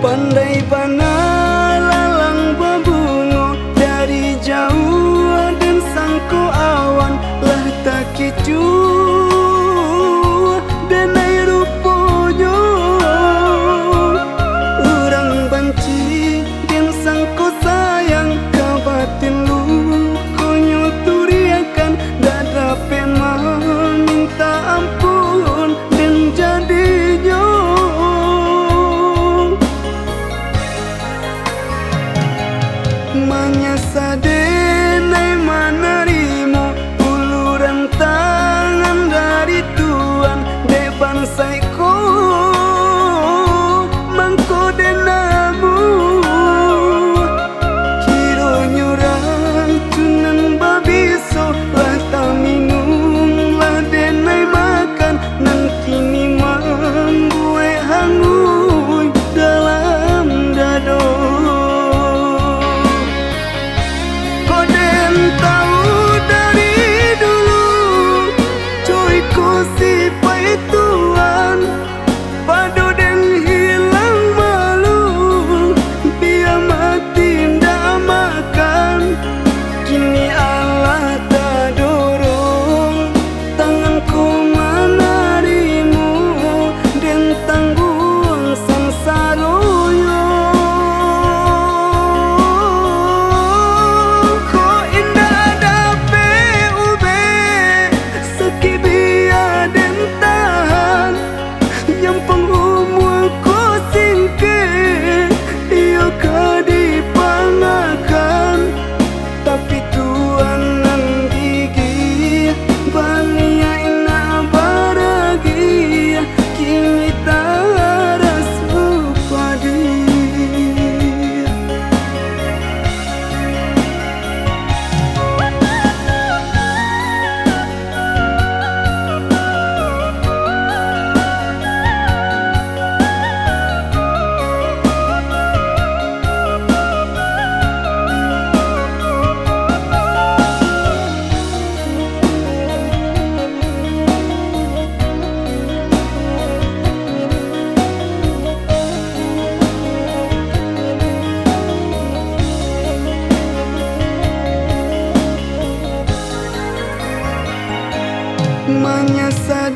Pandai panah lalang babungo dari jauh dan sangko awan lah tak kicu dan air rupoyo urang banci dan sangko sayang kabatin lu konyo turiakan dada pemang minta ampun dan jadinya menyesadenai menerimu uluran tangan dari Tuhan de bansaiku mangko denamu kiro nyurang tunan babiso lah tak minum lah denai makan nan kini membuai hangun dalam dado. Tahu dari dulu coyku sipai Tuhan padu dan hilang malu biar mati ndak makan kini Allah tak dorong tanganku menarimu dan tanggung sansaroyo. Tapi Tuhan nan gigi bahagia ina bahagia kini taras upadi. Menyesal